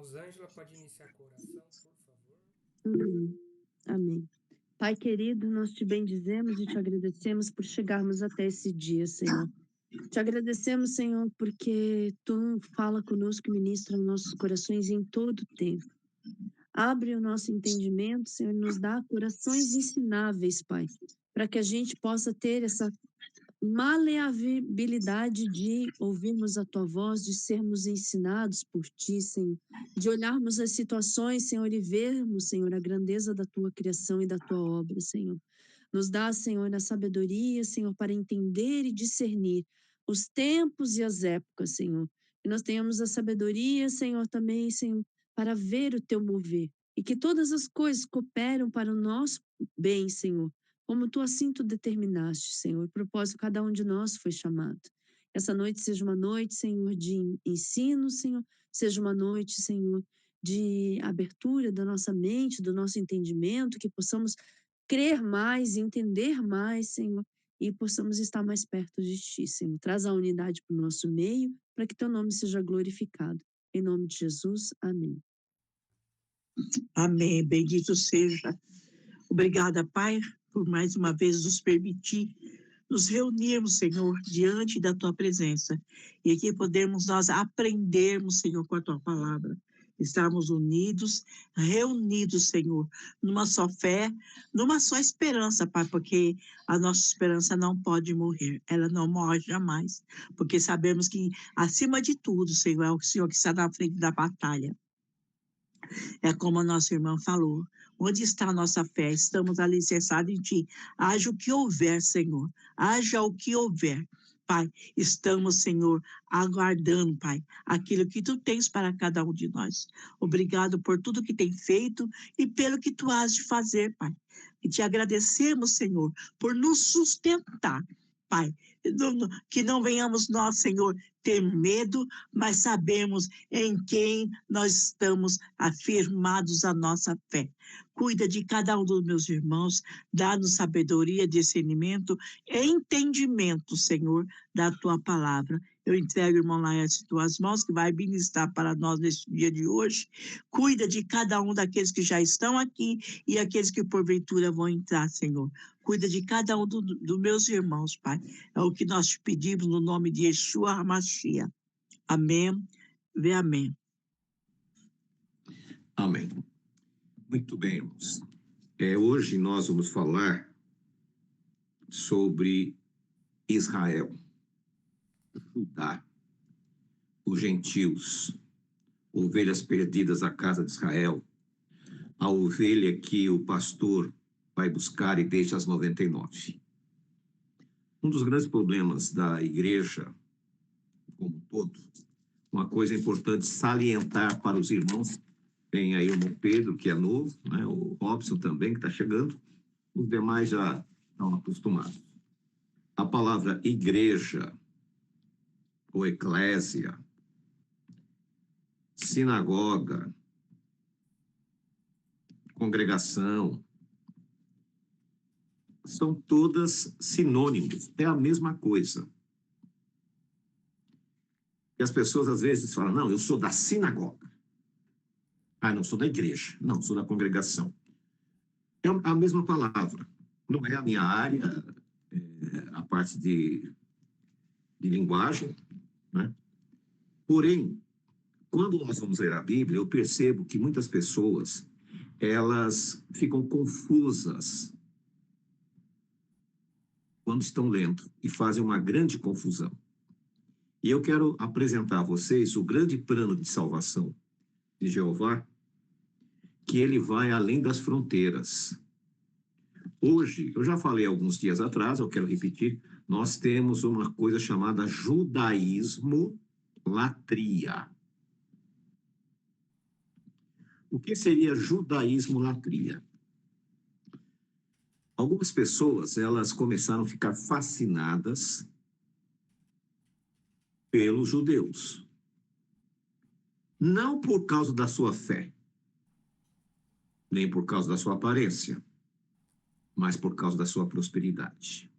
Rosângela pode iniciar com a oração, por favor. Amém. Amém. Pai querido, nós te bendizemos e te agradecemos por chegarmos até esse dia, Senhor. Te agradecemos, Senhor, porque Tu fala conosco e ministra nossos corações em todo o tempo. Abre o nosso entendimento, Senhor, e nos dá corações ensináveis, Pai, para que a gente possa ter essa maleabilidade de ouvirmos a Tua voz, de sermos ensinados por Ti, Senhor, de olharmos as situações, Senhor, e vermos, Senhor, a grandeza da Tua criação e da Tua obra, Senhor. Nos dá, Senhor, a sabedoria, Senhor, para entender e discernir os tempos e as épocas, Senhor. Que nós tenhamos a sabedoria, Senhor, também, Senhor, para ver o Teu mover. E que todas as coisas cooperam para o nosso bem, Senhor, como Tu assim Tu determinaste, Senhor. O propósito de cada um de nós foi chamado. Essa noite seja uma noite, Senhor, de ensino, Senhor. Seja uma noite, Senhor, de abertura da nossa mente, do nosso entendimento, que possamos crer mais, entender mais, Senhor, e possamos estar mais perto de Ti, Senhor. Traz a unidade para o nosso meio, para que Teu nome seja glorificado. Em nome de Jesus, amém. Amém, bendito seja. Obrigada, Pai, por mais uma vez nos permitir nos reunirmos, Senhor, diante da Tua presença. E aqui podemos nós aprendermos, Senhor, com a Tua palavra. Estarmos unidos, reunidos, Senhor, numa só fé, numa só esperança, Pai, porque a nossa esperança não pode morrer, ela não morre jamais, porque sabemos que, acima de tudo, Senhor, é o Senhor que está na frente da batalha. É como a nossa irmã falou, onde está a nossa fé? Estamos alicerçados em Ti. Haja o que houver, Senhor, haja o que houver. Pai, estamos, Senhor, aguardando, Pai, aquilo que Tu tens para cada um de nós. Obrigado por tudo que tem feito e pelo que Tu has de fazer, Pai. E te agradecemos, Senhor, por nos sustentar, Pai. Que não venhamos nós, Senhor, ter medo, mas sabemos em quem nós estamos afirmados a nossa fé. Cuida de cada um dos meus irmãos, dá-nos sabedoria, discernimento, entendimento, Senhor, da Tua palavra. Eu entrego o irmão Laércio em Tuas mãos, que vai ministrar para nós neste dia de hoje. Cuida de cada um daqueles que já estão aqui e aqueles que porventura vão entrar, Senhor. Cuida de cada um dos meus irmãos, Pai. É o que nós te pedimos no nome de Yeshua HaMashiach. Amém. Vê amém. Amém. Muito bem, irmãos. Hoje nós vamos falar sobre Israel, Judá, os gentios, ovelhas perdidas da casa de Israel, a ovelha que o pastor vai buscar e deixa as 99. Um dos grandes problemas da igreja, como um todo, uma coisa importante salientar para os irmãos, tem aí o irmão Pedro, que é novo, né? O Robson também, que está chegando, os demais já estão acostumados. A palavra igreja, ou eclésia, sinagoga, congregação, são todas sinônimos, é a mesma coisa. E as pessoas às vezes falam, não, eu sou da sinagoga. Ah, não, sou da igreja. Não, sou da congregação. É a mesma palavra. Não é a minha área, a parte de linguagem, né? Porém, quando nós vamos ler a Bíblia, eu percebo que muitas pessoas, elas ficam confusas quando estão lendo e fazem uma grande confusão. E eu quero apresentar a vocês o grande plano de salvação de Jeová, que ele vai além das fronteiras. Hoje, eu já falei alguns dias atrás, eu quero repetir, nós temos uma coisa chamada judaísmo-latria. O que seria judaísmo-latria? Algumas pessoas, elas começaram a ficar fascinadas pelos judeus. Não por causa da sua fé, nem por causa da sua aparência, mas por causa da sua prosperidade.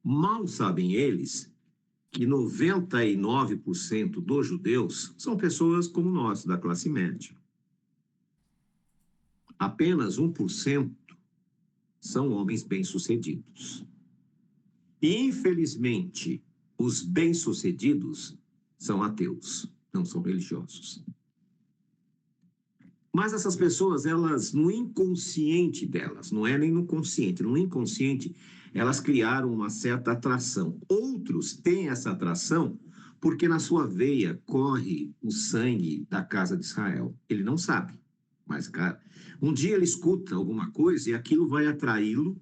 Mal sabem eles que 99% dos judeus são pessoas como nós, da classe média. Apenas 1% são homens bem-sucedidos. E, infelizmente, os bem-sucedidos são ateus, não são religiosos. Mas essas pessoas, elas, no inconsciente delas, não é nem no consciente, no inconsciente, elas criaram uma certa atração. Outros têm essa atração porque na sua veia corre o sangue da casa de Israel. Ele não sabe, mas, cara, um dia ele escuta alguma coisa e aquilo vai atraí-lo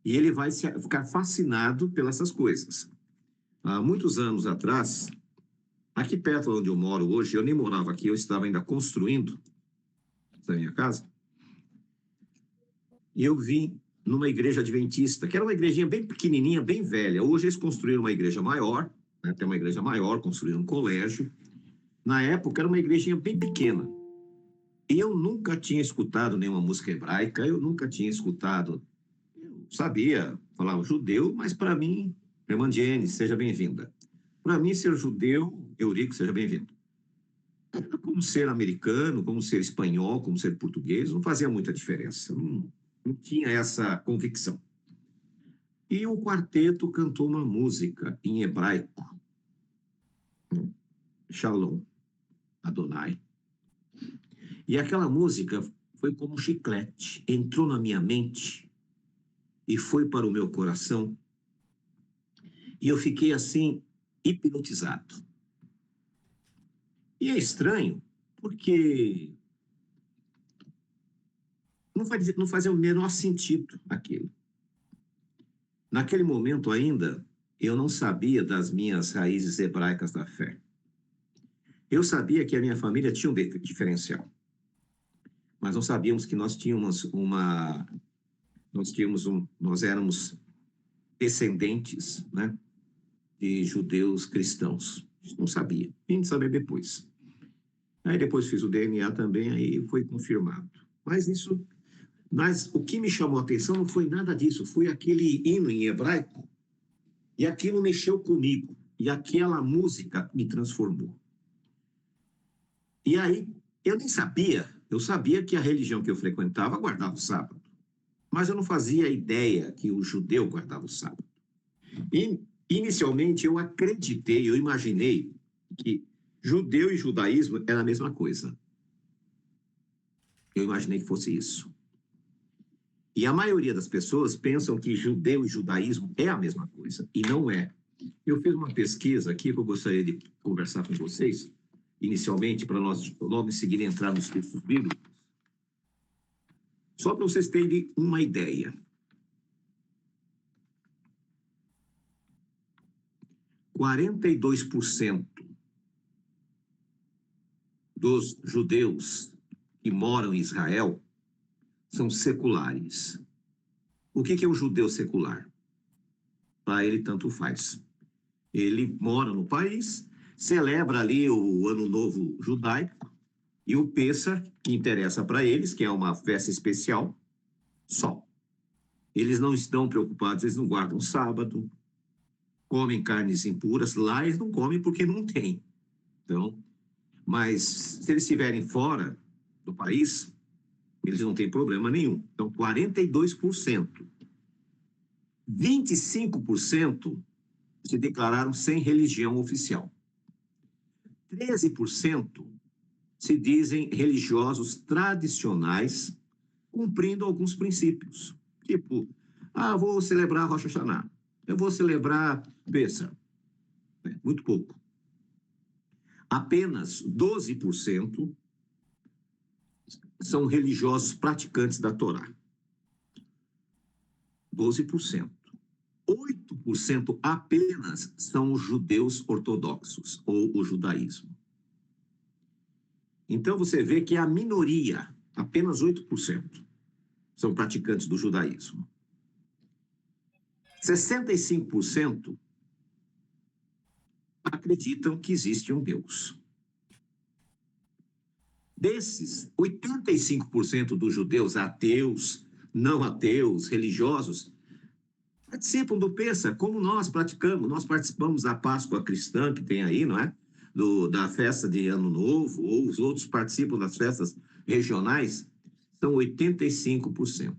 e ele vai ficar fascinado pelas essas coisas. Há muitos anos atrás, aqui perto onde eu moro hoje, eu nem morava aqui, eu estava ainda construindo essa minha casa, e eu vim numa igreja adventista, que era uma igrejinha bem pequenininha, bem velha. Hoje eles construíram uma igreja maior, né? Tem uma igreja maior, construíram um colégio. Na época era uma igrejinha bem pequena. E eu nunca tinha escutado nenhuma música hebraica, eu nunca tinha escutado, eu sabia, falava judeu, mas para mim, irmã Jenny, seja bem-vinda. Para mim, ser judeu, Eurico, seja bem-vindo. Como ser americano, como ser espanhol, como ser português, não fazia muita diferença. Não tinha essa convicção. E o quarteto cantou uma música em hebraico. Shalom, Adonai. E aquela música foi como um chiclete. Entrou na minha mente e foi para o meu coração. E eu fiquei assim, hipnotizado. E é estranho, porque não fazia o menor sentido aquilo. Naquele momento ainda, eu não sabia das minhas raízes hebraicas da fé. Eu sabia que a minha família tinha um diferencial. Mas não sabíamos que nós éramos descendentes, né, de judeus cristãos. Não sabia. Vim saber depois. Aí depois fiz o DNA também, aí foi confirmado. Mas o que me chamou a atenção não foi nada disso, foi aquele hino em hebraico, e aquilo mexeu comigo, e aquela música me transformou. E aí, eu nem sabia, eu sabia que a religião que eu frequentava guardava o sábado, mas eu não fazia ideia que o judeu guardava o sábado. E, inicialmente, eu acreditei, eu imaginei que judeu e judaísmo era a mesma coisa. Eu imaginei que fosse isso. E a maioria das pessoas pensam que judeu e judaísmo é a mesma coisa, e não é. Eu fiz uma pesquisa aqui que eu gostaria de conversar com vocês, inicialmente, para nós logo em seguida entrar nos textos bíblicos, só para vocês terem uma ideia. – 42% dos judeus que moram em Israel são seculares. O que é um judeu secular? Para ele, tanto faz. Ele mora no país, celebra ali o Ano Novo Judaico e o Pêssar, que interessa para eles, que é uma festa especial, só. Eles não estão preocupados, eles não guardam sábado, comem carnes impuras. Lá eles não comem porque não tem. Então, mas se eles estiverem fora do país, eles não têm problema nenhum. Então, 42%. 25% se declararam sem religião oficial. 13% se dizem religiosos tradicionais, cumprindo alguns princípios. Tipo, vou celebrar Rosh Hashanah, eu vou celebrar Pêssar. Muito pouco. Apenas 12% são religiosos praticantes da Torá. 12%. 8% apenas são os judeus ortodoxos, ou o judaísmo. Então, você vê que a minoria, apenas 8%, são praticantes do judaísmo. 65% acreditam que existe um Deus. Desses, 85% dos judeus ateus, não ateus, religiosos, participam do Pêssar, como nós praticamos. Nós participamos da Páscoa cristã que tem aí, não é? Da festa de Ano Novo, ou os outros participam das festas regionais, são 85%.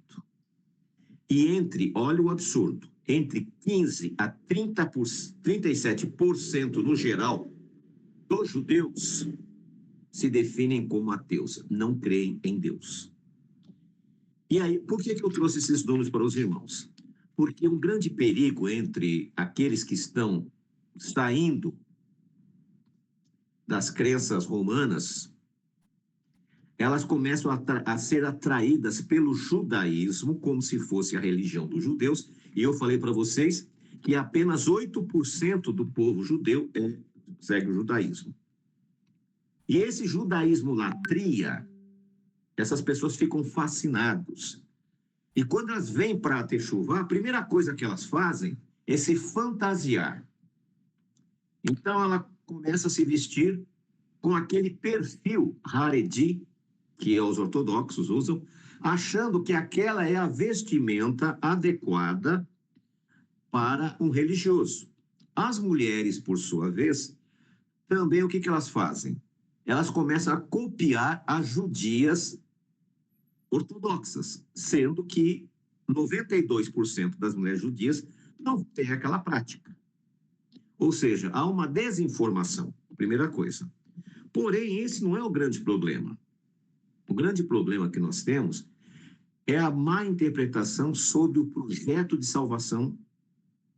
E olha o absurdo, entre 15% a 37% no geral dos judeus se definem como ateus, não creem em Deus. E aí, por que eu trouxe esses números para os irmãos? Porque um grande perigo entre aqueles que estão saindo das crenças romanas, elas começam a ser atraídas pelo judaísmo, como se fosse a religião dos judeus, e eu falei para vocês que apenas 8% do povo judeu segue o judaísmo. E esse judaísmo latria, essas pessoas ficam fascinadas. E quando elas vêm para a Techuvá, a primeira coisa que elas fazem é se fantasiar. Então ela começa a se vestir com aquele perfil Haredi, que os ortodoxos usam, achando que aquela é a vestimenta adequada para um religioso. As mulheres, por sua vez, também o que elas fazem? Elas começam a copiar as judias ortodoxas, sendo que 92% das mulheres judias não têm aquela prática. Ou seja, há uma desinformação, primeira coisa. Porém, esse não é o grande problema. O grande problema que nós temos é a má interpretação sobre o projeto de salvação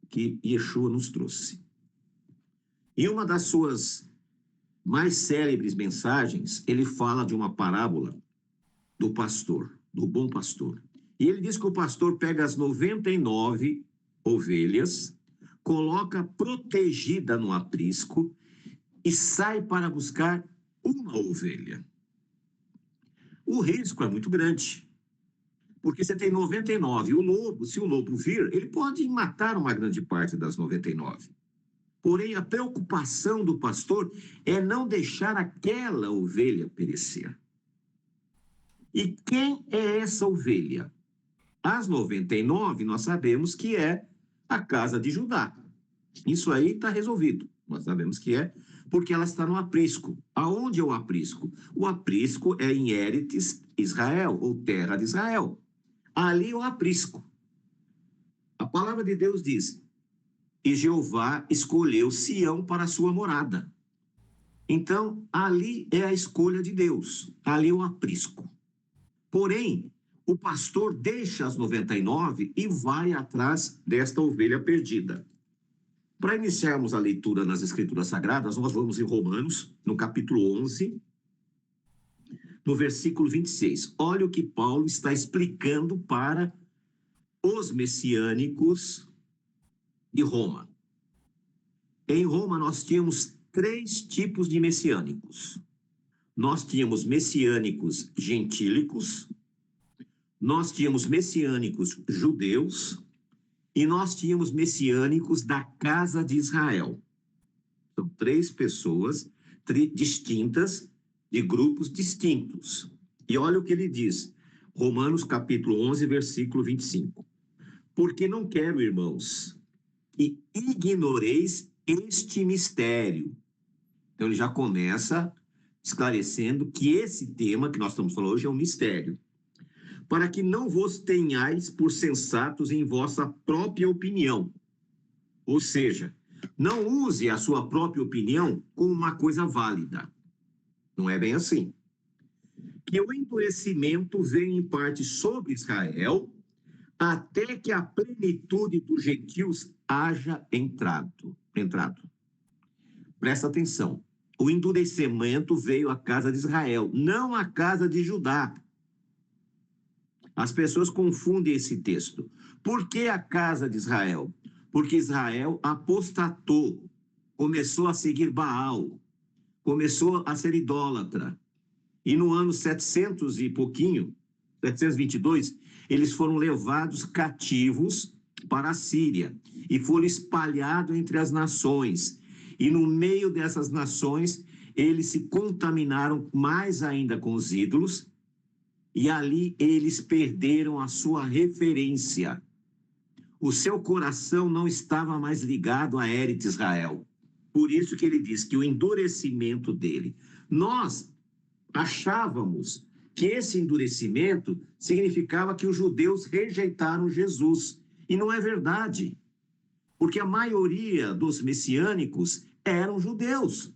que Yeshua nos trouxe. E uma das suas mais célebres mensagens, ele fala de uma parábola do pastor, do bom pastor. E ele diz que o pastor pega as 99 ovelhas, coloca protegida no aprisco e sai para buscar uma ovelha. O risco é muito grande, porque você tem 99. O lobo, se o lobo vir, ele pode matar uma grande parte das 99. Porém, a preocupação do pastor é não deixar aquela ovelha perecer. E quem é essa ovelha? As 99, nós sabemos que é a casa de Judá. Isso aí está resolvido. Nós sabemos que é, porque ela está no aprisco. Aonde é o aprisco? O aprisco é em Eretz Israel, ou terra de Israel. Ali é o aprisco. A palavra de Deus diz: e Jeová escolheu Sião para a sua morada. Então, ali é a escolha de Deus. Ali é o aprisco. Porém, o pastor deixa as 99 e vai atrás desta ovelha perdida. Para iniciarmos a leitura nas Escrituras Sagradas, nós vamos em Romanos, no capítulo 11, no versículo 26. Olha o que Paulo está explicando para os messiânicos de Roma. Em Roma, nós tínhamos 3 tipos de messiânicos. Nós tínhamos messiânicos gentílicos, nós tínhamos messiânicos judeus e nós tínhamos messiânicos da casa de Israel. São 3 pessoas distintas, de grupos distintos. E olha o que ele diz, Romanos capítulo 11, versículo 25. Porque não quero, irmãos, que ignoreis este mistério. Então ele já começa esclarecendo que esse tema que nós estamos falando hoje é um mistério. Para que não vos tenhais por sensatos em vossa própria opinião. Ou seja, não use a sua própria opinião como uma coisa válida. Não é bem assim. Que o endurecimento venha em parte sobre Israel, até que a plenitude dos gentios haja entrado. Presta atenção. O endurecimento veio à casa de Israel, não à casa de Judá. As pessoas confundem esse texto. Por que a casa de Israel? Porque Israel apostatou, começou a seguir Baal, começou a ser idólatra. E no ano 700 e pouquinho, 722, eles foram levados cativos para a Síria e foram espalhados entre as nações. E no meio dessas nações, eles se contaminaram mais ainda com os ídolos, e ali eles perderam a sua referência. O seu coração não estava mais ligado a Eretz Israel. Por isso que ele diz que o endurecimento dele. Nós achávamos que esse endurecimento significava que os judeus rejeitaram Jesus. E não é verdade. Porque a maioria dos messiânicos eram judeus.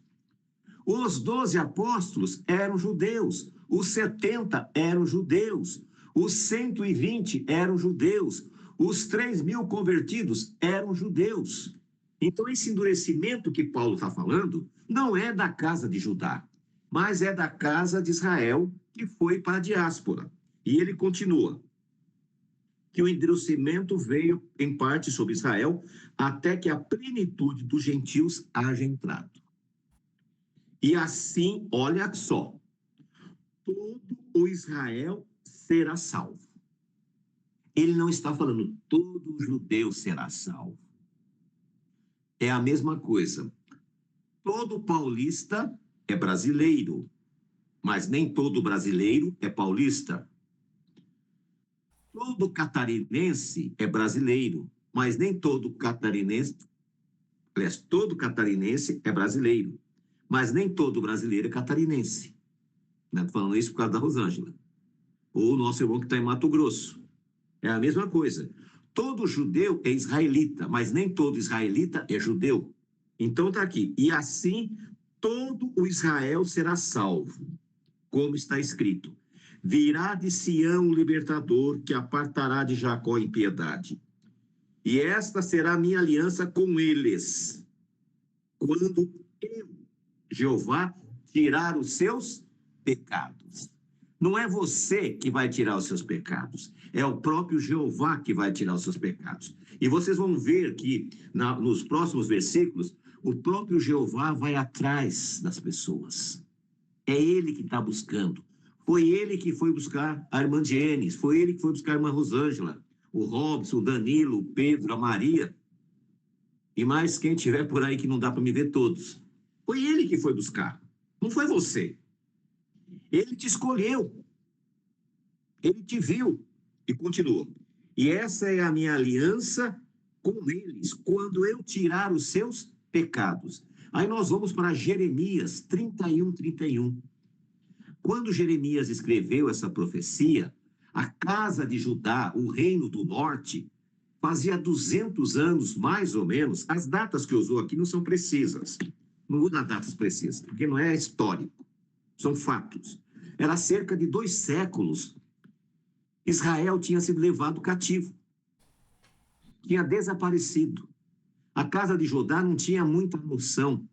Os 12 apóstolos eram judeus. Os 70 eram judeus. Os 120 eram judeus. Os 3.000 convertidos eram judeus. Então, esse endurecimento que Paulo está falando não é da casa de Judá, mas é da casa de Israel que foi para a diáspora. E ele continua, que o endurecimento veio em parte sobre Israel, até que a plenitude dos gentios haja entrado. E assim, olha só, todo o Israel será salvo. Ele não está falando todo judeu será salvo. É a mesma coisa. Todo paulista é brasileiro, mas nem todo brasileiro é paulista. Todo catarinense é brasileiro, mas nem todo catarinense... Aliás, todo catarinense é brasileiro, mas nem todo brasileiro é catarinense. Estou falando isso por causa da Rosângela. Ou o nosso irmão que está em Mato Grosso. É a mesma coisa. Todo judeu é israelita, mas nem todo israelita é judeu. Então está aqui. E assim, todo o Israel será salvo, como está escrito. Virá de Sião o libertador, que apartará de Jacó impiedade. E esta será a minha aliança com eles, quando eu, Jeová, tirar os seus pecados. Não é você que vai tirar os seus pecados, é o próprio Jeová que vai tirar os seus pecados. E vocês vão ver que nos próximos versículos, o próprio Jeová vai atrás das pessoas. É ele que está buscando. Foi ele que foi buscar a irmã Jenes, foi ele que foi buscar a irmã Rosângela, o Robson, o Danilo, o Pedro, a Maria, e mais quem tiver por aí que não dá para me ver todos. Foi ele que foi buscar, não foi você. Ele te escolheu, ele te viu e continuou. E essa é a minha aliança com eles, quando eu tirar os seus pecados. Aí nós vamos para Jeremias 31. Quando Jeremias escreveu essa profecia, a casa de Judá, o reino do norte, fazia 200 anos, mais ou menos. As datas que usou aqui não são precisas. Não vou dar datas precisas, porque não é histórico. São fatos. Era cerca de 2 séculos. Israel tinha sido levado cativo. Tinha desaparecido. A casa de Judá não tinha muita noção.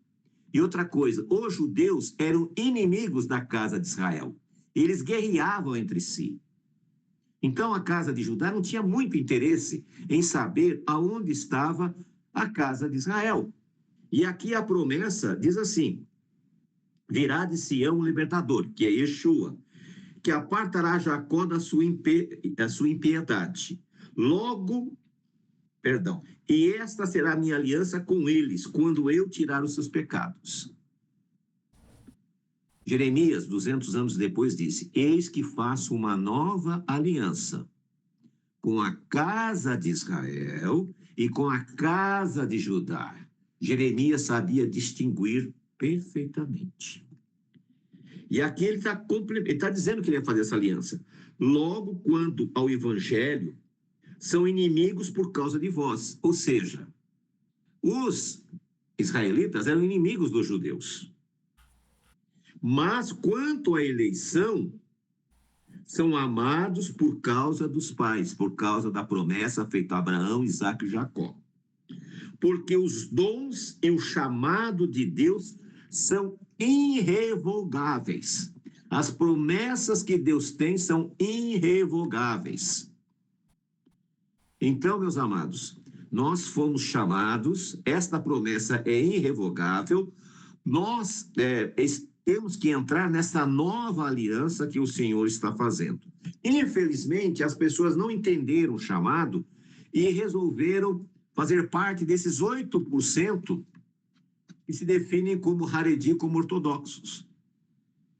E outra coisa, os judeus eram inimigos da casa de Israel. Eles guerreavam entre si. Então, a casa de Judá não tinha muito interesse em saber aonde estava a casa de Israel. E aqui a promessa diz assim, virá de Sião o libertador, que é Yeshua, que apartará Jacó da sua impiedade. E esta será a minha aliança com eles, quando eu tirar os seus pecados. Jeremias, 200 anos depois, disse, eis que faço uma nova aliança com a casa de Israel e com a casa de Judá. Jeremias sabia distinguir perfeitamente. E aqui ele está dizendo que ele ia fazer essa aliança. Logo, quanto ao evangelho, são inimigos por causa de vós. Ou seja, os israelitas eram inimigos dos judeus. Mas, quanto à eleição, são amados por causa dos pais, por causa da promessa feita a Abraão, Isaque e Jacó. Porque os dons e o chamado de Deus são irrevogáveis. As promessas que Deus tem são irrevogáveis. Então, meus amados, nós fomos chamados, esta promessa é irrevogável, nós temos que entrar nessa nova aliança que o Senhor está fazendo. Infelizmente, as pessoas não entenderam o chamado e resolveram fazer parte desses 8% que se definem como Haredi, como ortodoxos.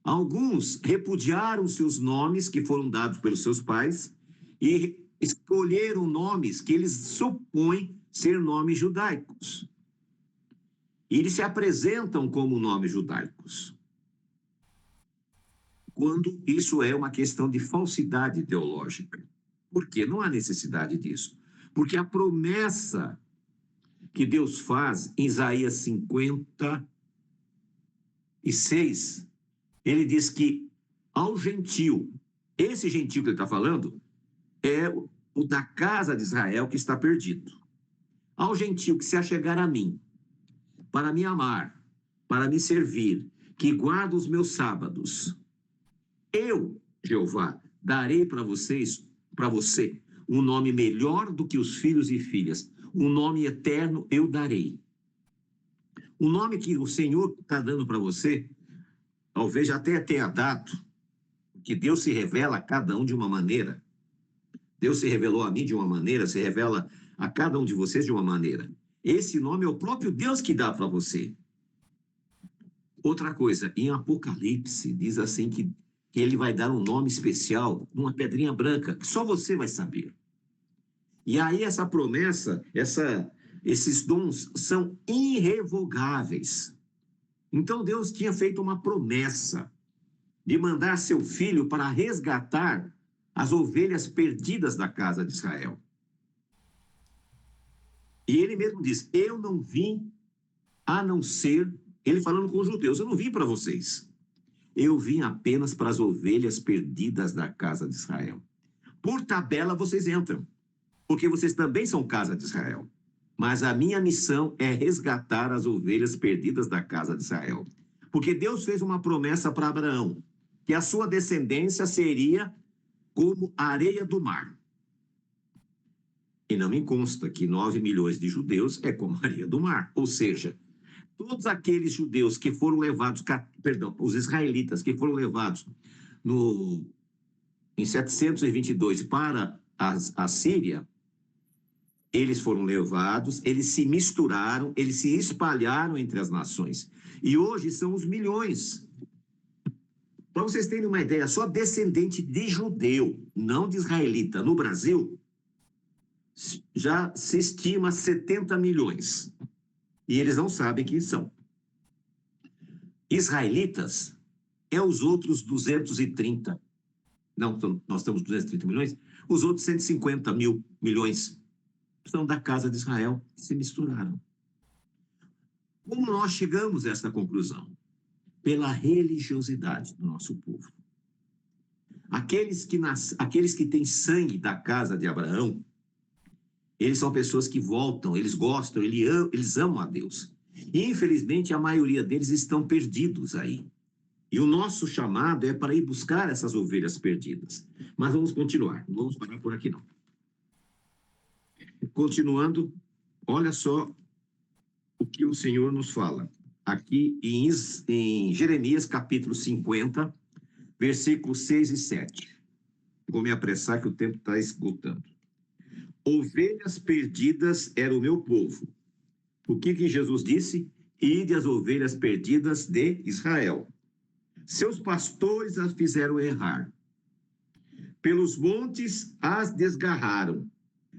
Alguns repudiaram seus nomes que foram dados pelos seus pais e escolheram nomes que eles supõem ser nomes judaicos. E eles se apresentam como nomes judaicos, quando isso é uma questão de falsidade teológica. Por quê? Não há necessidade disso. Porque a promessa que Deus faz em Isaías 56, ele diz que ao gentio, esse gentio que ele está falando, é o da casa de Israel que está perdido. Ao gentio que se achegar a mim, para me amar, para me servir, que guarda os meus sábados, eu, Jeová, darei para você, um nome melhor do que os filhos e filhas. Um nome eterno eu darei. O nome que o Senhor está dando para você, talvez já até tenha dado, que Deus se revela a cada um de uma maneira. Deus se revelou a mim de uma maneira, se revela a cada um de vocês de uma maneira. Esse nome é o próprio Deus que dá para você. Outra coisa, em Apocalipse, diz assim que ele vai dar um nome especial, uma pedrinha branca, que só você vai saber. E aí essa promessa, esses dons são irrevogáveis. Então Deus tinha feito uma promessa de mandar seu filho para resgatar as ovelhas perdidas da casa de Israel. E ele mesmo diz, eu não vim a não ser, ele falando com os judeus, eu não vim para vocês. Eu vim apenas para as ovelhas perdidas da casa de Israel. Por tabela vocês entram, porque vocês também são casa de Israel. Mas a minha missão é resgatar as ovelhas perdidas da casa de Israel. Porque Deus fez uma promessa para Abraão, que a sua descendência seria como a areia do mar. E não me consta que 9 milhões de judeus é como a areia do mar. Ou seja, todos aqueles judeus que foram levados, os israelitas que foram levados em 722 para a Síria, eles foram levados, eles se misturaram, eles se espalharam entre as nações. E hoje são os milhões. Para vocês terem uma ideia, só descendente de judeu, não de israelita, no Brasil, já se estima 70 milhões. E eles não sabem quem são. Israelitas é os outros 230. Não, nós temos 230 milhões. Os outros 150 milhões são da casa de Israel, que se misturaram. Como nós chegamos a essa conclusão? Pela religiosidade do nosso povo. Aqueles que têm sangue da casa de Abraão, eles são pessoas que voltam, eles gostam, eles amam a Deus. E, infelizmente, a maioria deles estão perdidos aí. E o nosso chamado é para ir buscar essas ovelhas perdidas. Mas vamos continuar, não vamos parar por aqui, não. Continuando, olha só o que o Senhor nos fala. Aqui em Jeremias, capítulo 50, versículos 6 e 7. Vou me apressar que o tempo está esgotando. Ovelhas perdidas era o meu povo. O que Jesus disse? Ide as ovelhas perdidas de Israel. Seus pastores as fizeram errar. Pelos montes as desgarraram.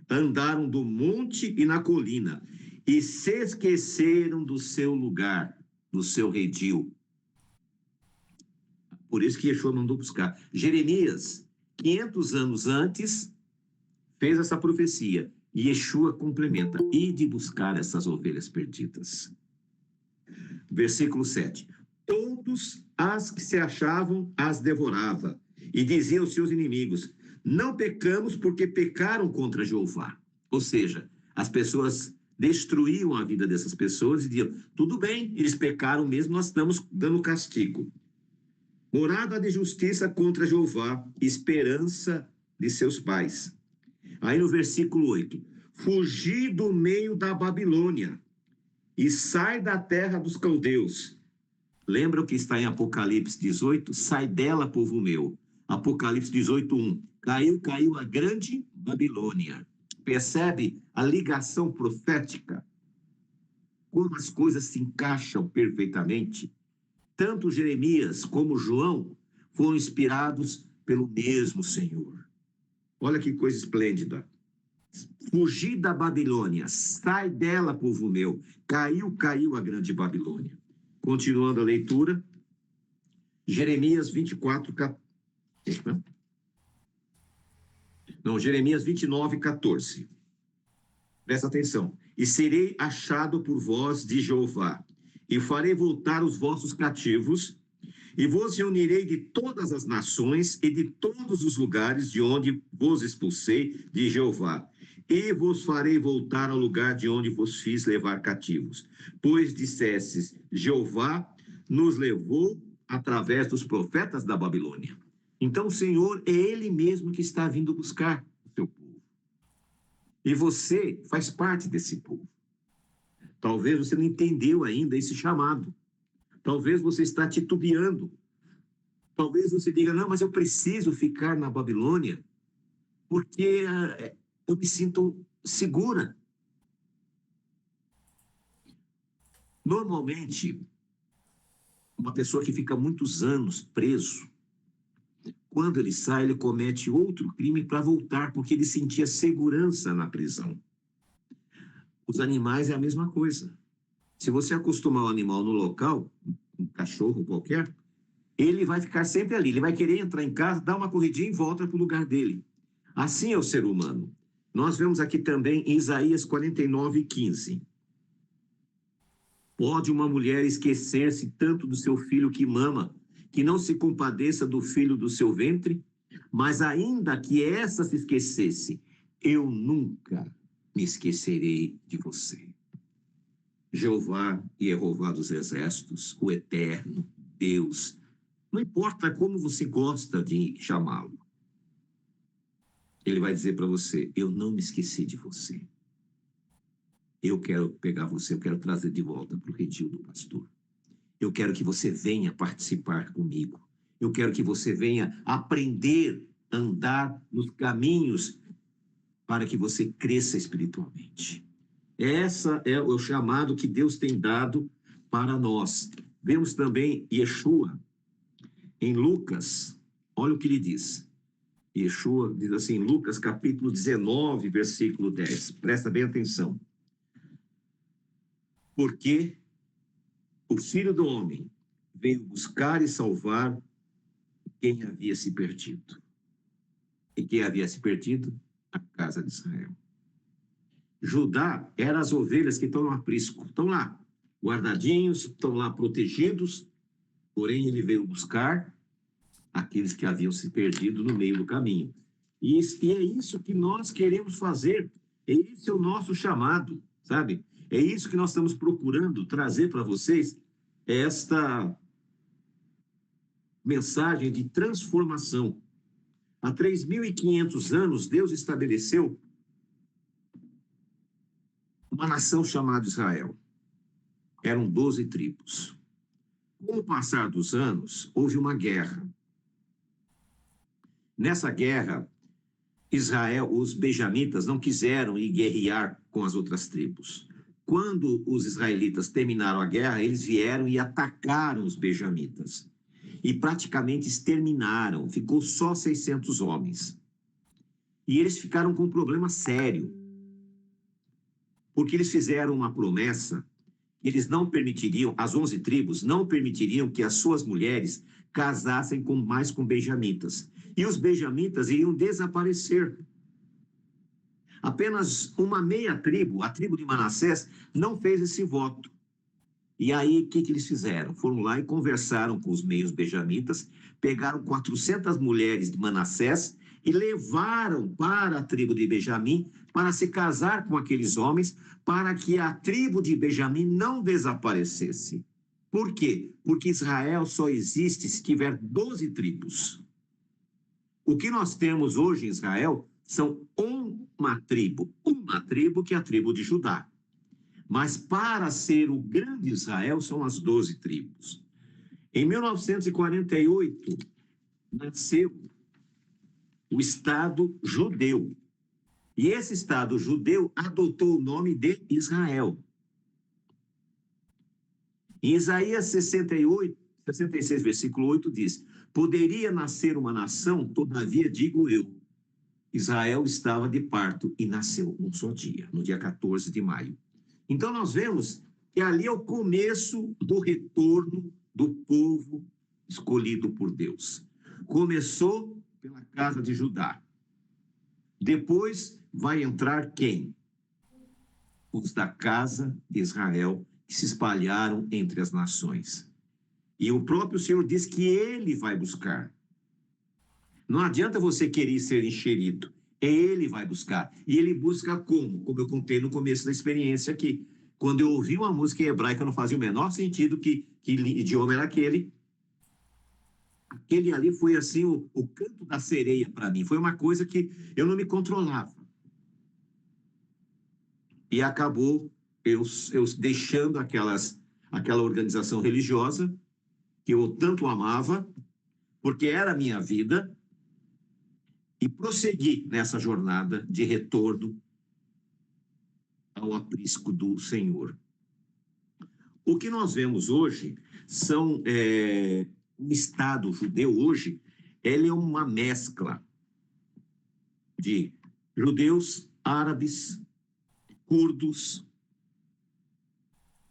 Andaram do monte e na colina, e se esqueceram do seu lugar, do seu redil. Por isso que Yeshua mandou buscar. Jeremias, 500 anos antes, fez essa profecia. E Yeshua complementa, ide buscar essas ovelhas perdidas. Versículo 7. Todos as que se achavam as devorava, e dizia aos seus inimigos, não pecamos porque pecaram contra Jeová. Ou seja, as pessoas destruíam a vida dessas pessoas e diziam, tudo bem, eles pecaram mesmo, nós estamos dando castigo. Morada de justiça contra Jeová, esperança de seus pais. Aí no versículo 8, fugi do meio da Babilônia e sai da terra dos caldeus. Lembra o que está em Apocalipse 18? Sai dela, povo meu. Apocalipse 18, 1. Caiu a grande Babilônia. Percebe a ligação profética? Como as coisas se encaixam perfeitamente? Tanto Jeremias como João foram inspirados pelo mesmo Senhor. Olha que coisa esplêndida. Fugir da Babilônia, sai dela, povo meu. Caiu, caiu a grande Babilônia. Continuando a leitura, Jeremias 24, Jeremias 29, 14. Presta atenção. E serei achado por vós de Jeová, e farei voltar os vossos cativos, e vos reunirei de todas as nações e de todos os lugares de onde vos expulsei de Jeová, e vos farei voltar ao lugar de onde vos fiz levar cativos. Pois dissestes, Jeová nos levou através dos profetas da Babilônia. Então o Senhor é Ele mesmo que está vindo buscar o seu povo. E você faz parte desse povo. Talvez você não entendeu ainda esse chamado. Talvez você está titubeando. Talvez você diga, não, mas eu preciso ficar na Babilônia porque eu me sinto segura. Normalmente, uma pessoa que fica muitos anos preso, quando ele sai, ele comete outro crime para voltar, porque ele sentia segurança na prisão. Os animais é a mesma coisa. Se você acostumar o animal no local, um cachorro qualquer, ele vai ficar sempre ali. Ele vai querer entrar em casa, dar uma corridinha e volta para o lugar dele. Assim é o ser humano. Nós vemos aqui também em Isaías 49, 15. Pode uma mulher esquecer-se tanto do seu filho que mama, que não se compadeça do filho do seu ventre? Mas ainda que essa se esquecesse, eu nunca me esquecerei de você. Jeová e Jeová dos exércitos, o eterno Deus, não importa como você gosta de chamá-lo, ele vai dizer para você, eu não me esqueci de você. Eu quero pegar você, eu quero trazer de volta para o redil do pastor. Eu quero que você venha participar comigo. Eu quero que você venha aprender a andar nos caminhos para que você cresça espiritualmente. Essa é o chamado que Deus tem dado para nós. Vemos também Yeshua em Lucas. Olha o que ele diz. Yeshua diz assim, Lucas capítulo 19, versículo 10. Presta bem atenção. Porque o Filho do Homem veio buscar e salvar quem havia se perdido. E quem havia se perdido? A casa de Israel. Judá eram as ovelhas que estão no aprisco. Estão lá, guardadinhos, estão lá protegidos. Porém, ele veio buscar aqueles que haviam se perdido no meio do caminho. E é isso que nós queremos fazer. Esse é o nosso chamado, sabe? É isso que nós estamos procurando trazer para vocês, esta mensagem de transformação. Há 3.500 anos, Deus estabeleceu uma nação chamada Israel. Eram 12 tribos. Com o passar dos anos, houve uma guerra. Nessa guerra, Israel, os benjamitas não quiseram ir guerrear com as outras tribos. Quando os israelitas terminaram a guerra, eles vieram e atacaram os benjamitas. E praticamente exterminaram. Ficou só 600 homens. E eles ficaram com um problema sério. Porque eles fizeram uma promessa, eles não permitiriam, as 11 tribos não permitiriam que as suas mulheres casassem mais com benjamitas. E os benjamitas iriam desaparecer. Apenas uma meia tribo, a tribo de Manassés, não fez esse voto. E aí, o que eles fizeram? Foram lá e conversaram com os meios benjamitas, pegaram 400 mulheres de Manassés e levaram para a tribo de Benjamim para se casar com aqueles homens, para que a tribo de Benjamim não desaparecesse. Por quê? Porque Israel só existe se tiver 12 tribos. O que nós temos hoje em Israel são uma tribo que é a tribo de Judá. Mas para ser o grande Israel são as 12 tribos. Em 1948, nasceu o Estado judeu. E esse Estado judeu adotou o nome de Israel. Em Isaías 66, versículo 8, diz: poderia nascer uma nação, todavia digo eu, Israel estava de parto e nasceu num só dia, no dia 14 de maio. Então, nós vemos que ali é o começo do retorno do povo escolhido por Deus. Começou pela casa de Judá. Depois vai entrar quem? Os da casa de Israel, que se espalharam entre as nações. E o próprio Senhor diz que ele vai buscar. Não adianta você querer ser enxerido. Ele vai buscar. E ele busca como? Como eu contei no começo da experiência aqui. Quando eu ouvi uma música em hebraico, não fazia o menor sentido que idioma era aquele. Aquele ali foi assim o canto da sereia para mim. Foi uma coisa que eu não me controlava. E acabou eu deixando aquela organização religiosa que eu tanto amava, porque era a minha vida, e prossegui nessa jornada de retorno ao aprisco do Senhor. O que nós vemos hoje são um Estado judeu hoje, ele é uma mescla de judeus, árabes, curdos,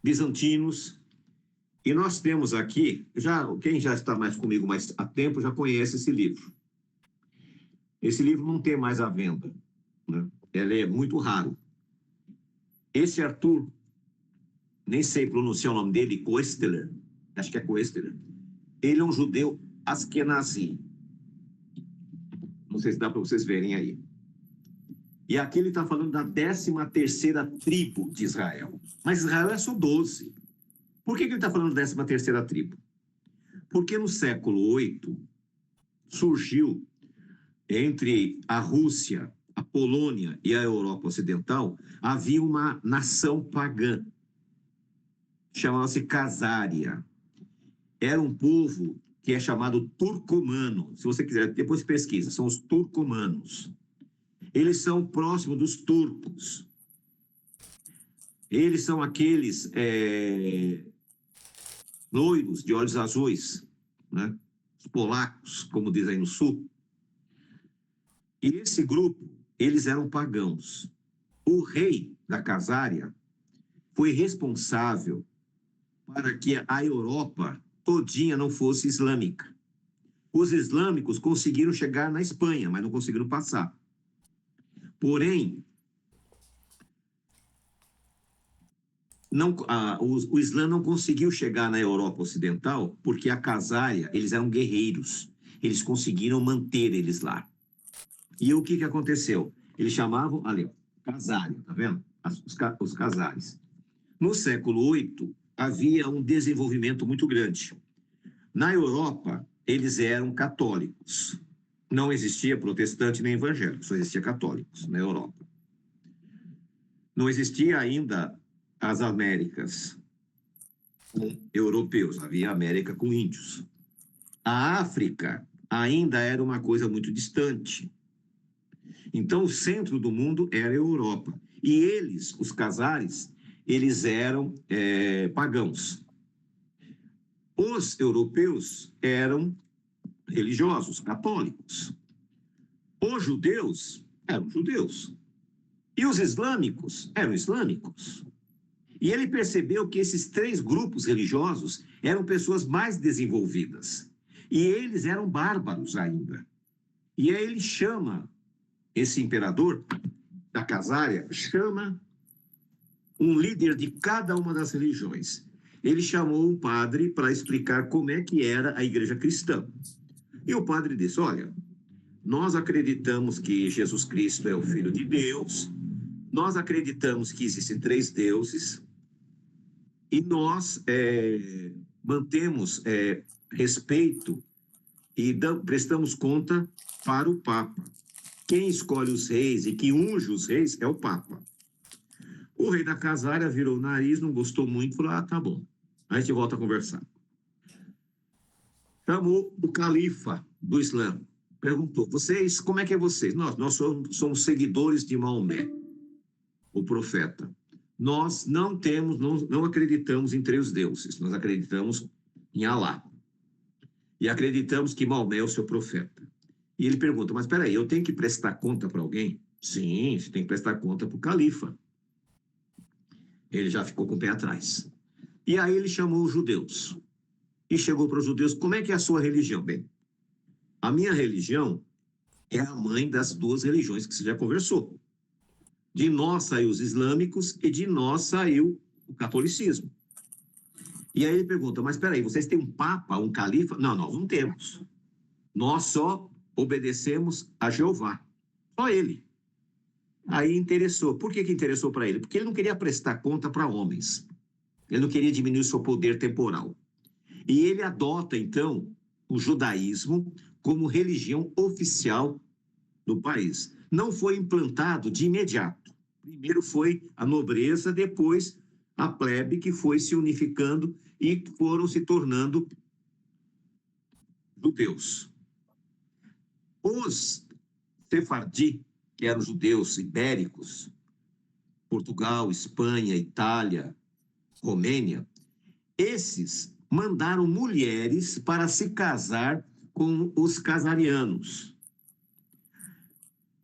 bizantinos, e nós temos aqui, quem já está mais comigo mais há tempo já conhece esse livro. Esse livro não tem mais à venda, né? Ele é muito raro. Esse Arthur, nem sei pronunciar o nome dele, Koesteler, acho que é Koesteler, ele é um judeu askenazi. Não sei se dá para vocês verem aí. E aqui ele está falando da 13ª tribo de Israel. Mas Israel é só 12. Por que ele está falando da 13ª tribo? Porque no século VIII surgiu entre a Rússia, a Polônia e a Europa Ocidental, havia uma nação pagã. Chamava-se Casária. Era um povo que é chamado turcomano. Se você quiser, depois pesquisa, são os turcomanos. Eles são próximos dos turcos. Eles são aqueles loiros de olhos azuis, né? Os polacos, como diz aí no sul. E esse grupo, eles eram pagãos. O rei da Casária foi responsável para que a Europa todinha não fosse islâmica. Os islâmicos conseguiram chegar na Espanha, mas não conseguiram passar. Porém, o Islã não conseguiu chegar na Europa Ocidental porque a Casária, eles eram guerreiros. Eles conseguiram manter eles lá. E o que aconteceu? Eles chamavam, ali, Casária, tá vendo? Os Casários. No século VIII, havia um desenvolvimento muito grande. Na Europa, eles eram católicos. Não existia protestante nem evangélico, só existia católicos na Europa. Não existia ainda as Américas com europeus, havia América com índios. A África ainda era uma coisa muito distante. Então, o centro do mundo era a Europa. E eles, os Casários, eles eram pagãos. Os europeus eram religiosos, católicos. Os judeus eram judeus. E os islâmicos eram islâmicos. E ele percebeu que esses 3 grupos religiosos eram pessoas mais desenvolvidas. E eles eram bárbaros ainda. E aí ele chama, esse imperador da Casária, chama um líder de cada uma das religiões. Ele chamou um padre para explicar como é que era a igreja cristã. E o padre disse, olha, nós acreditamos que Jesus Cristo é o Filho de Deus, nós acreditamos que existem 3 deuses, e nós mantemos respeito e prestamos conta para o Papa. Quem escolhe os reis e que unge os reis é o Papa. O rei da Casária virou o nariz, não gostou muito, falou, tá bom, a gente volta a conversar. Chamou o califa do Islã, perguntou, vocês, como é que é vocês? Nós somos seguidores de Maomé, o profeta. Nós não acreditamos em 3 deuses, nós acreditamos em Alá. E acreditamos que Maomé é o seu profeta. E ele pergunta, mas espera aí, eu tenho que prestar conta para alguém? Sim, você tem que prestar conta para o califa. Ele já ficou com o pé atrás. E aí ele chamou os judeus. E chegou para os judeus, como é que é a sua religião? Bem, a minha religião é a mãe das duas religiões que você já conversou. De nós saiu os islâmicos e de nós saiu o catolicismo. E aí ele pergunta, mas espera aí, vocês têm um papa, um califa? Não, nós não temos. Nós só obedecemos a Jeová. Só ele. Aí interessou. Por que interessou para ele? Porque ele não queria prestar conta para homens. Ele não queria diminuir o seu poder temporal. E ele adota, então, o judaísmo como religião oficial do país. Não foi implantado de imediato. Primeiro foi a nobreza, depois a plebe, que foi se unificando e foram se tornando judeus. Os sefardi, que eram judeus ibéricos, Portugal, Espanha, Itália, Romênia, esses mandaram mulheres para se casar com os casarianos.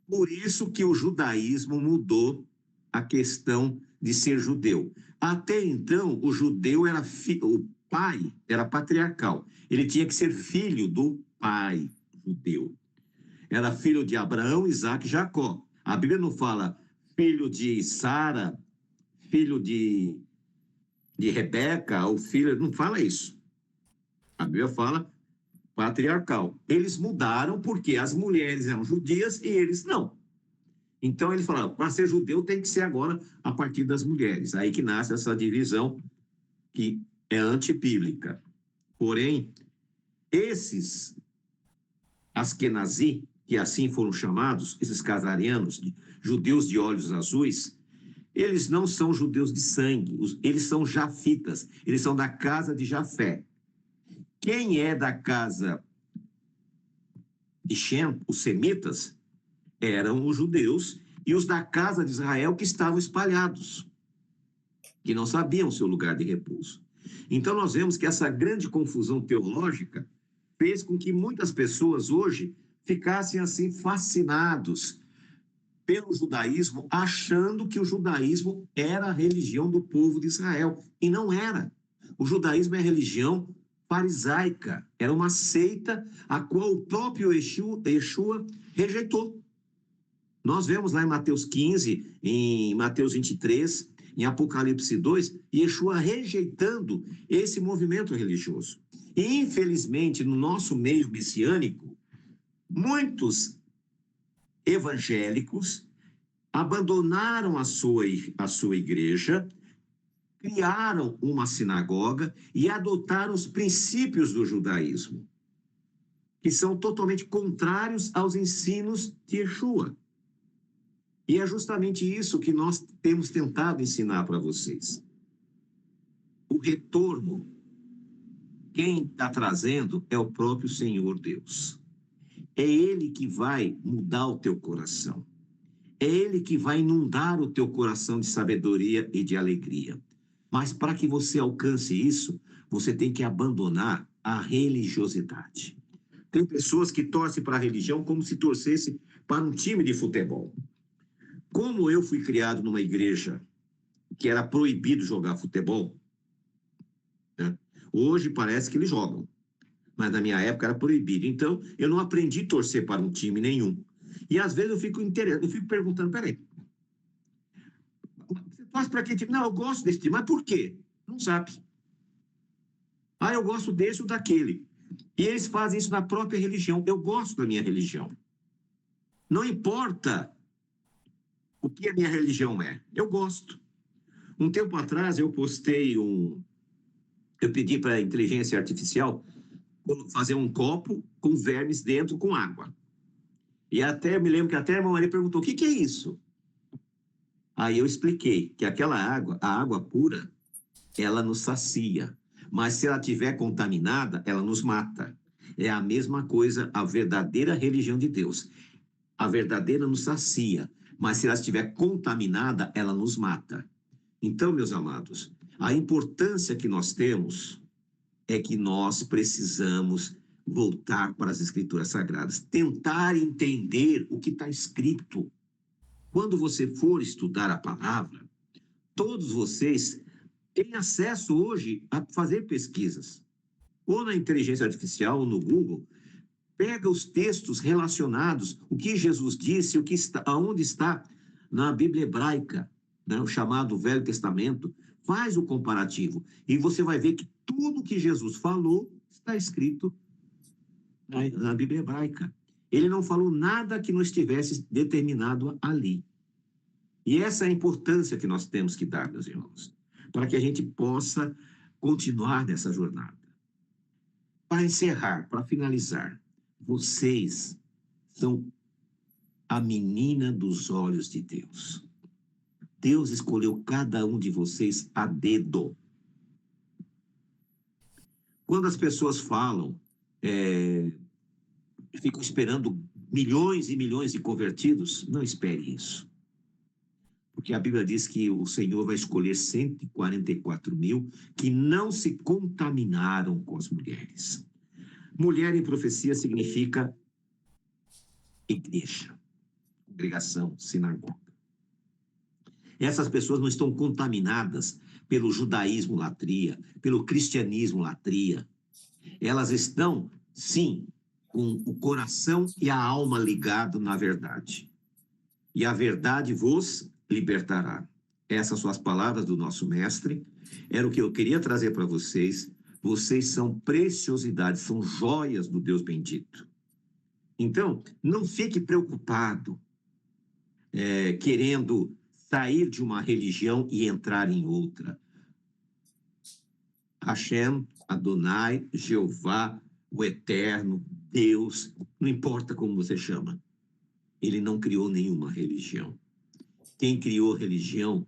Por isso que o judaísmo mudou a questão de ser judeu. Até então, o judeu era o pai era patriarcal. Ele tinha que ser filho do pai judeu. Era filho de Abraão, Isaac e Jacó. A Bíblia não fala filho de Sara, filho de Rebeca, ou filho... Não fala isso. A Bíblia fala patriarcal. Eles mudaram porque as mulheres eram judias e eles não. Então, eles falaram, para ser judeu tem que ser agora a partir das mulheres. Aí que nasce essa divisão que é antibíblica. Porém, esses askenazi, que assim foram chamados, esses casarianos, judeus de olhos azuis, eles não são judeus de sangue, eles são jafitas, eles são da casa de Jafé. Quem é da casa de Shem, os semitas, eram os judeus e os da casa de Israel que estavam espalhados, que não sabiam seu lugar de repouso. Então nós vemos que essa grande confusão teológica fez com que muitas pessoas hoje ficassem assim fascinados pelo judaísmo, achando que o judaísmo era a religião do povo de Israel, e não era. O judaísmo é a religião farisaica, era uma seita a qual o próprio Yeshua rejeitou. Nós vemos lá em Mateus 15, em Mateus 23, em Apocalipse 2, Yeshua rejeitando esse movimento religioso. E, infelizmente, no nosso meio messiânico, muitos evangélicos abandonaram a sua igreja, criaram uma sinagoga e adotaram os princípios do judaísmo, que são totalmente contrários aos ensinos de Yeshua. E é justamente isso que nós temos tentado ensinar para vocês. O retorno, quem está trazendo é o próprio Senhor Deus. É Ele que vai mudar o teu coração. É Ele que vai inundar o teu coração de sabedoria e de alegria. Mas para que você alcance isso, você tem que abandonar a religiosidade. Tem pessoas que torcem para a religião como se torcesse para um time de futebol. Como eu fui criado numa igreja que era proibido jogar futebol, né? Hoje parece que eles jogam, mas na minha época era proibido. Então, eu não aprendi a torcer para um time nenhum. E às vezes eu fico perguntando, peraí, você torce para que time? Não, eu gosto desse time, mas por quê? Não sabe. Ah, eu gosto desse ou daquele. E eles fazem isso na própria religião. Eu gosto da minha religião. Não importa o que a minha religião é. Eu gosto. Um tempo atrás eu pedi para a inteligência artificial fazer um copo com vermes dentro com água. E até me lembro que até a irmã Maria perguntou, o que é isso? Aí eu expliquei que aquela água, a água pura, ela nos sacia. Mas se ela estiver contaminada, ela nos mata. É a mesma coisa a verdadeira religião de Deus. A verdadeira nos sacia. Mas se ela estiver contaminada, ela nos mata. Então, meus amados, a importância que nós temos é que nós precisamos voltar para as Escrituras Sagradas, tentar entender o que está escrito. Quando você for estudar a palavra, todos vocês têm acesso hoje a fazer pesquisas, ou na inteligência artificial, ou no Google. Pega os textos relacionados, o que Jesus disse, aonde está na Bíblia hebraica, né, o chamado Velho Testamento, faz o comparativo, e você vai ver que tudo que Jesus falou está escrito na Bíblia hebraica. Ele não falou nada que não estivesse determinado ali. E essa é a importância que nós temos que dar, meus irmãos, para que a gente possa continuar nessa jornada. Para encerrar, para finalizar, vocês são a menina dos olhos de Deus. Deus escolheu cada um de vocês a dedo. Quando as pessoas falam, ficam esperando milhões e milhões de convertidos, não espere isso. Porque a Bíblia diz que o Senhor vai escolher 144 mil que não se contaminaram com as mulheres. Mulher em profecia significa igreja, congregação, sinagoga. Essas pessoas não estão contaminadas pelo judaísmo latria, pelo cristianismo latria. Elas estão, sim, com o coração e a alma ligados na verdade. E a verdade vos libertará. Essas são as palavras do nosso mestre. Era o que eu queria trazer para vocês. Vocês são preciosidades, são joias do Deus bendito. Então, não fique preocupado, querendo sair de uma religião e entrar em outra. Hashem, Adonai, Jeová, o Eterno, Deus, não importa como você chama, ele não criou nenhuma religião. Quem criou religião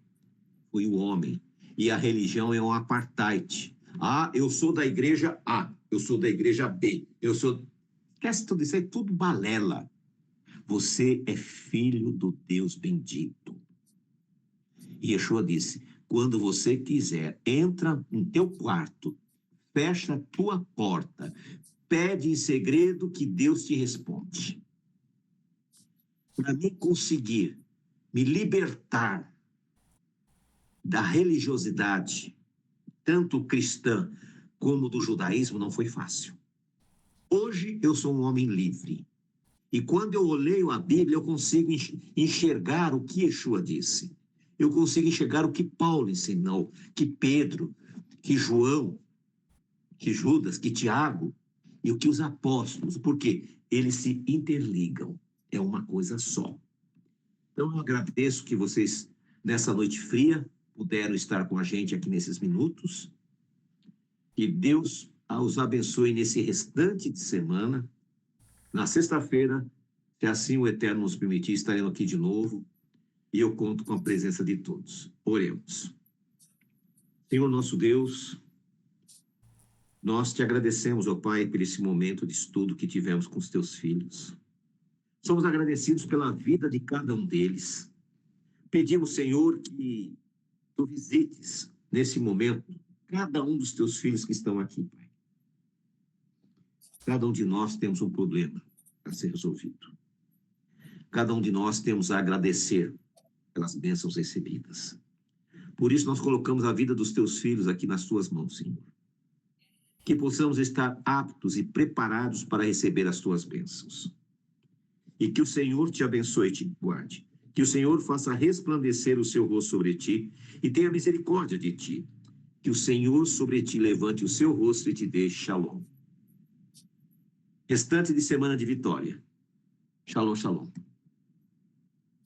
foi o homem. E a religião é um apartheid. Ah, eu sou da igreja A, eu sou da igreja B, eu sou... Esquece tudo isso aí, tudo balela. Você é filho do Deus bendito. E Yeshua disse, quando você quiser, entra no teu quarto, fecha a tua porta, pede em segredo que Deus te responde. Para mim conseguir me libertar da religiosidade, tanto cristã como do judaísmo, não foi fácil. Hoje eu sou um homem livre. E quando eu leio a Bíblia, eu consigo enxergar o que Yeshua disse. Eu consigo enxergar o que Paulo ensinou, que Pedro, que João, que Judas, que Tiago, e o que os apóstolos, porque eles se interligam. É uma coisa só. Então, eu agradeço que vocês, nessa noite fria, puderam estar com a gente aqui nesses minutos. Que Deus os abençoe nesse restante de semana. Na sexta-feira, se assim o Eterno nos permitir, estaremos aqui de novo. E eu conto com a presença de todos. Oremos. Senhor nosso Deus, nós te agradecemos, ó Pai, por esse momento de estudo que tivemos com os teus filhos. Somos agradecidos pela vida de cada um deles. Pedimos, Senhor, que tu visites nesse momento cada um dos teus filhos que estão aqui, Pai. Cada um de nós temos um problema a ser resolvido. Cada um de nós temos a agradecer pelas bênçãos recebidas. Por isso nós colocamos a vida dos teus filhos aqui nas tuas mãos, Senhor. Que possamos estar aptos e preparados para receber as tuas bênçãos. E que o Senhor te abençoe e te guarde. Que o Senhor faça resplandecer o seu rosto sobre ti e tenha misericórdia de ti. Que o Senhor sobre ti levante o seu rosto e te dê shalom. Restante de semana de vitória. Shalom, shalom.